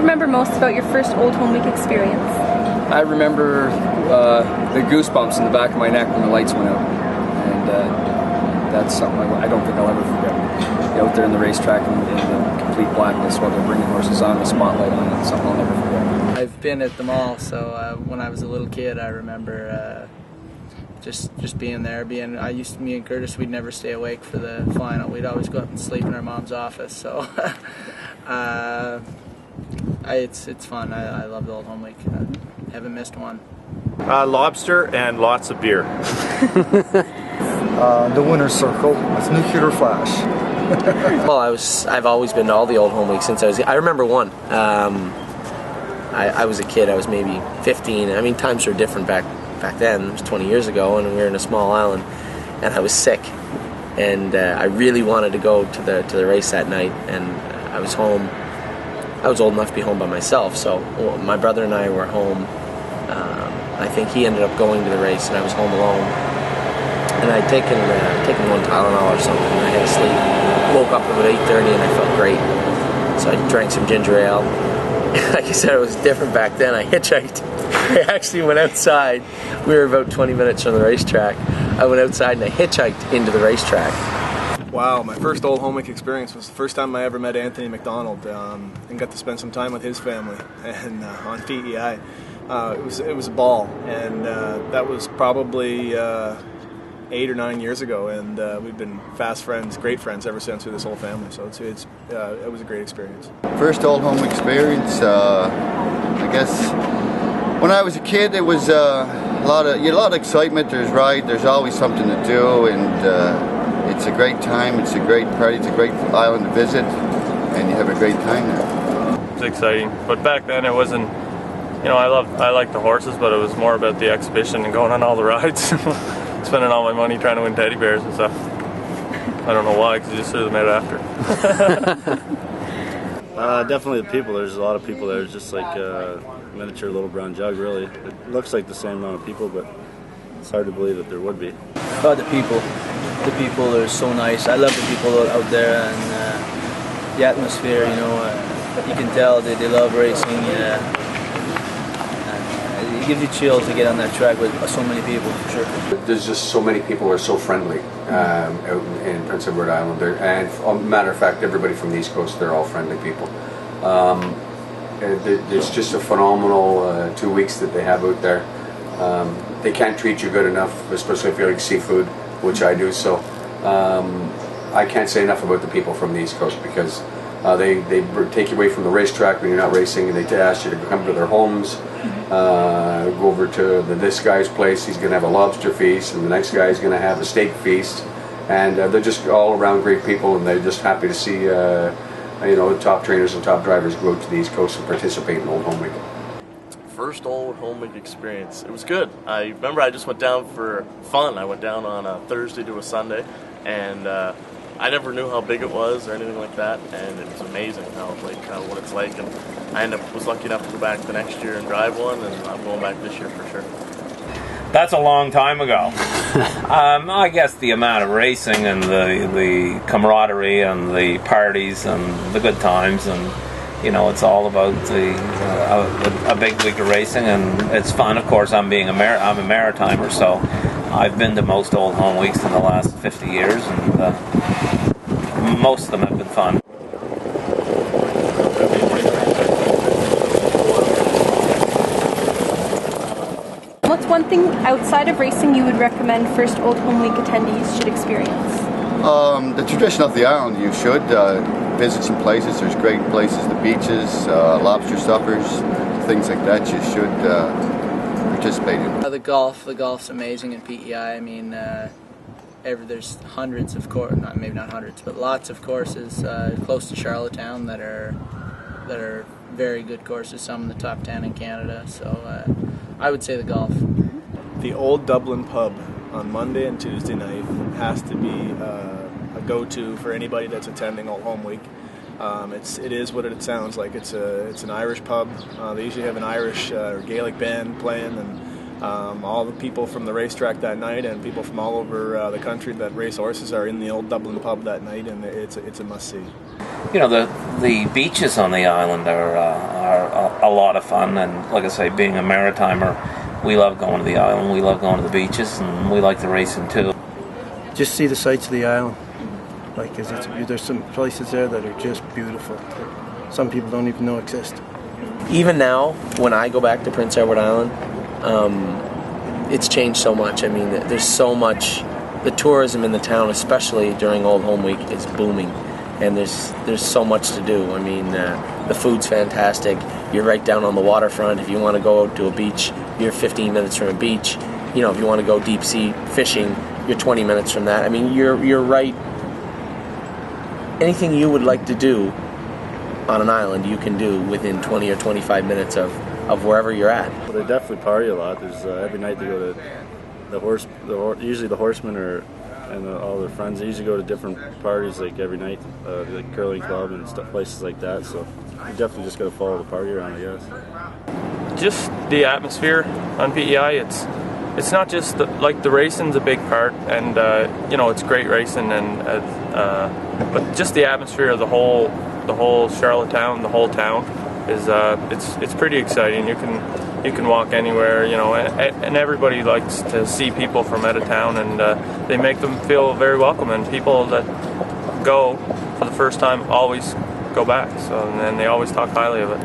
remember most about your first Old Home Week experience? I remember the goosebumps in the back of my neck when the lights went out, and that's something I don't think I'll ever forget. Out there in the racetrack in the complete blackness while they're bringing horses on, the spotlight on it, something I'll never forget. I've been at them all, so when I was a little kid, I remember just being there. Me and Curtis, we'd never stay awake for the final. We'd always go up and sleep in our mom's office. So it's fun. I love the Old Home Week. I haven't missed one. Lobster and lots of beer. The winner's circle with nuclear flash. Well, I've always been to all the Old Home Weeks since I remember one. I was a kid. I was maybe 15. I mean, times were different back then. It was 20 years ago, and we were in a small island, and I was sick, and I really wanted to go to the race that night, and I was home. I was old enough to be home by myself, so my brother and I were home. I think he ended up going to the race, and I was home alone. And I'd taken one Tylenol or something, and I had to sleep. Woke up about 8:30, and I felt great. So I drank some ginger ale. Like I said, it was different back then. I hitchhiked. I actually went outside. We were about 20 minutes from the racetrack. I went outside and I hitchhiked into the racetrack. Wow, my first Old Home Week experience was the first time I ever met Anthony McDonald and got to spend some time with his family and on PEI. It was a ball, and that was probably 8 or 9 years ago, and we've been fast friends, great friends ever since with this whole family. So it was a great experience. First Old Home experience, I guess when I was a kid, it was a lot of excitement. There's there's always something to do, and it's a great time. It's a great party. It's a great island to visit, and you have a great time there. It's exciting, but back then it wasn't. You know, I liked the horses, but it was more about the exhibition and going on all the rides. Spending all my money trying to win teddy bears and stuff. I don't know why, because you just threw them out after. Definitely the people. There's a lot of people there. It's just like a miniature Little Brown Jug, really. It looks like the same amount of people, but it's hard to believe that there would be. Oh, the people. The people are so nice. I love the people out there, and the atmosphere, you know. You can tell they love racing. It gives you chills to get on that track with so many people, for sure. There's just so many people who are so friendly out in Prince Edward Island. And as a matter of fact, everybody from the East Coast, they're all friendly people. It's just a phenomenal 2 weeks that they have out there. They can't treat you good enough, especially if you like seafood, which I do. So I can't say enough about the people from the East Coast, because they take you away from the racetrack when you're not racing, and they ask you to come to their homes. Go over to this guy's place. He's going to have a lobster feast, and the next guy's going to have a steak feast, and they're just all around great people, and they're just happy to see top trainers and top drivers go out to the East Coast and participate in Old Home Week. First Old Home Week experience. It was good. I remember I just went down for fun. I went down on a Thursday to a Sunday, and I never knew how big it was or anything like that, and it was amazing what it's like. And I was lucky enough to go back the next year and drive one, and I'm going back this year for sure. That's a long time ago. I guess the amount of racing and the camaraderie and the parties and the good times, and it's all about a big week of racing, and it's fun. Of course, I'm a Maritimer, so I've been to most Old Home Weeks in the last 50 years, and most of them have been fun. What's one thing outside of racing you would recommend first Old Home Week attendees should experience? The tradition of the island. You should visit some places. There's great places, the beaches, lobster suppers, things like that you should participate in. The golf's amazing in PEI. I mean, there's hundreds of courses, maybe not hundreds, but lots of courses close to Charlottetown that are very good courses, some in the top 10 in Canada, so I would say the golf. The Old Dublin Pub on Monday and Tuesday night has to be a go-to for anybody that's attending Old Home Week. It is what it sounds like. It's an Irish pub. They usually have an Irish or Gaelic band playing, and all the people from the racetrack that night and people from all over the country that race horses are in the Old Dublin Pub that night, and it's a must-see. you know, the beaches on the island are a lot of fun, and like I say, being a maritimer, we love going to the island, we love going to the beaches, and we like the racing too. Just see the sights of the island. Like, 'cause there's some places there that are just beautiful that some people don't even know exist. Even now, when I go back to Prince Edward Island, it's changed so much. I mean, there's so much. The tourism in the town, especially during Old Home Week, is booming, and there's so much to do. I mean, the food's fantastic. You're right down on the waterfront. If you want to go to a beach, you're 15 minutes from a beach. You know, if you want to go deep sea fishing, you're 20 minutes from that. I mean, you're right. Anything you would like to do on an island, you can do within 20 or 25 minutes of wherever you're at. Well, they definitely party a lot. There's every night they go to usually the horsemen and all their friends. They usually go to different parties like every night, like curling club and stuff, places like that. So you definitely just got to follow the party around, I guess. Just the atmosphere on PEI. It's not just like the racing's a big part, and you know, it's great racing, and but just the atmosphere of the whole Charlottetown, the whole town is it's pretty exciting. You can walk anywhere, you know, and everybody likes to see people from out of town, and they make them feel very welcome. And people that go for the first time always go back, so and they always talk highly of it.